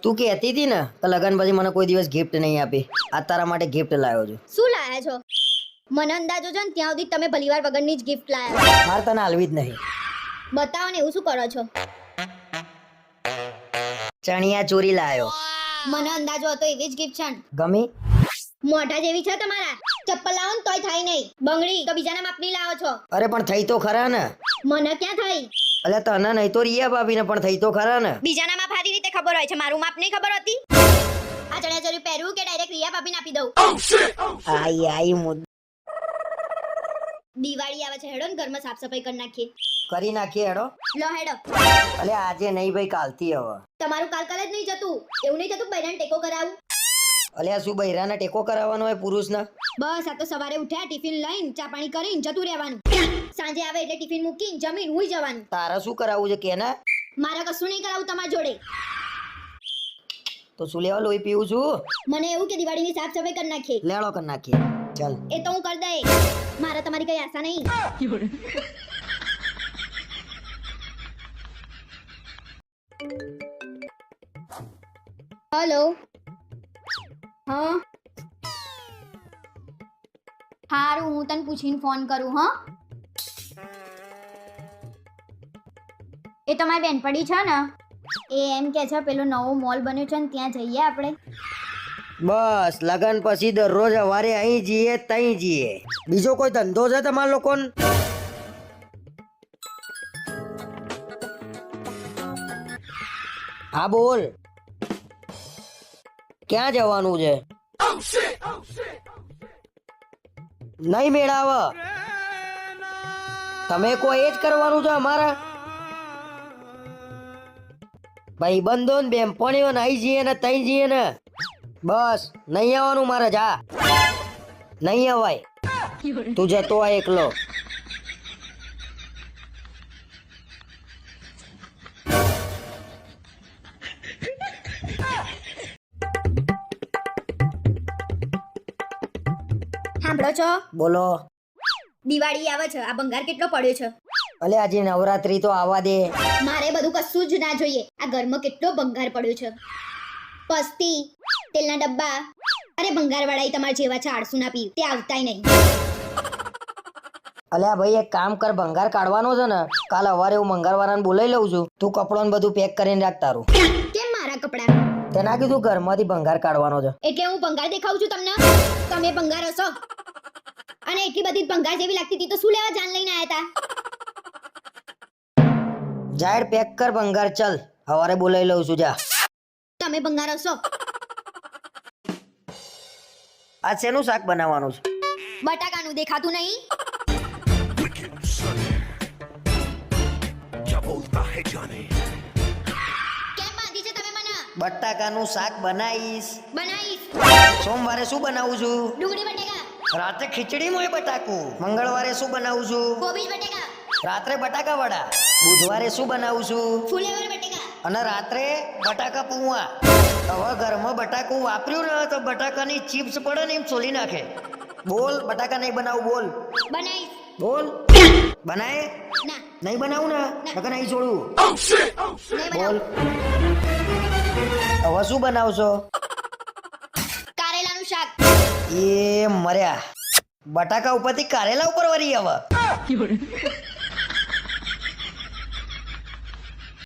તું કહેતી હતી ને કે લગન પછી મને કોઈ દિવસ ગિફ્ટ નહીં આપી. આ તારા માટે ગિફ્ટ લાવ્યો છું. શું લાયા છો? મને અંદાજો છે ને ત્યાં સુધી તમે ભલીવાર વગરની જ ગિફ્ટ લાયા. મારે તને હાલવી જ નહીં. બતાવો ને, એવું શું કરો છો? ચણિયા ચોરી લાવ્યો. મને અંદાજો હતો એવી જ ગિફ્ટ છે ને. ગમી? મોઢા જેવી છે તમારા. ચપ્પલ લાવો ને તોય થાય નહીં. બંગડી તો બીજાના માપની લાવો છો. અરે પણ થઈ તો ખરા ને. મને ક્યાં થઈ? અલ્યા તને નહીં તો રિયા ભાભીને પણ થઈ તો ખરા ને. બીજાના માપ સારી રીતે ખબર હોય છે, મારું માપ નહીં ખબર હોતી. આ ચણિયાચોળી પહેરવું કે ડાયરેક્ટ રિયા ભાભીને આપી દઉં? આઈ આઈ મુદ દિવાળી આવે છે, હેડો ને ઘરમાં સાફ સફાઈ કરી નાખીએ. કરી નાખીએ હેડો. લો હેડો. અલ્યા આજે નહીં ભાઈ, કાલથી હવે. તમારું કાલ જ નહીં જતું. એવું નહીં થતું બૈરાને ટેકો કરાવું. અલ્યા શું બૈરાને ટેકો કરાવવાનો હોય પુરુષને? બસ આ તો સવારે ઉઠ્યા, ટિફિન લઈને ચા પાણી કરીને જતું રહેવાનું. સાંજે આવે એટલે ટિફિન મૂકીને જમીન હુઈ જવાનું. તારે શું કરાવવું છે કે ને? મારે કશું નહીં કરાવું તમારી જોડે. તો શું લેવા લોહી પીવું છું? મને એવું કે દિવાળીની સાફ સફાઈ કરી નાખીએ. લેડો કરી નાખીએ. ચાલ એ તો હું કરી દઈ. મારે તમારી કઈ આશા નહીં. હેલો. હા હારું, હું તને પૂછીને ફોન કરું. હા, એ તમારી બેનપડી છે ને, એ એમ કે છે પેલો નવો મોલ બન્યો છે ને ત્યાં જઈએ આપણે. બસ લગન પછી દરરોજ સવારે અહીં જઈએ તઈ જઈએ. બીજો કોઈ ધંધો છે તમારા લોકોને? હા બોલ, ક્યાં જવાનું છે? નહીં મેળાવ. તમે કોઈ એ જ કરવાનું છે અમારા ભાઈબંધો ને બેનપણીઓ ને અહીં જઈએ ને તઈ જઈએ ને. બસ નહીં આવવાનું મારે. જા, નહીં અવાય. તું જતો આ એકલો. સાંભળો છો? બોલો. દિવાળી આવે છે, આ ભંગાર કેટલો પડ્યો છે? અલે આજે નવરાત્રી તો આવવા દે. મારે બધું કશું જ ના જોઈએ. આ ઘરમાં કેટલો ભંગાર પડ્યો છે. પસ્તી, તેલના ડબ્બા. અરે ભંગારવાળા તમારા જેવા છે, આળસુ ના પી તે આવતાય નહીં. અલ્યા ભાઈ એક કામ કર, ભંગાર કાઢવાનો છે ને, કાલ સવારે હું ભંગારવાળાને બોલાવી લઉં છું. તું કપડો ને બધું પેક કરીને રાખ તારું. કેમ મારા કપડા? તે ના કીધું ઘરમાંથી ભંગાર કાઢવાનો છે. એટલે હું ભંગાર દેખાઉં છું તમને? તમે ભંગાર હશો. અને એટલી બધી ભંગાર જેવી લાગતી હતી તો શું લેવા જાન લઈને આયા હતા? જાહેર પેક કર ભંગાર. ચાલ સવારે બોલાવી લઉં છું. જા. તમે ભંગાર હશો. આ શેનું શાક બનાવવાનું છે? બટાકાનું દેખાતું નહીં? કેમ બાંધી છે તમે મને? બટાકાનું શાક બનાવીશ. બનાવીશ. સોમવારે શું બનાવું છું? ડુંગળી બટેકા. રાતે ખીચડી મોય બટાકું. મંગળવારે શું બનાવું છું? કોબીજ બટેકા. રાત્રે બટાકા વડા. બુધવારે શું બનાવું છું? ફુલેવર બટેકા. અને રાત્રે બટાકા પૂવા. હવે ઘરમાં બટાકું વાપર્યું ને તો બટાકાની ચિપ્સ પડે ને એમ છોલી નાખે. બોલ બટાકા નહીં બનાવું. બોલ. બનાવીશ. બોલ. બનાય ના. નહીં બનાવું ને નકર નહીં છોડું. નહીં બોલ. બનાવું. હવે શું બનાવશો? કારેલાનું શાક. એ મર્યા, બટાકા ઉપરથી કારેલા ઉપર વળી હવે.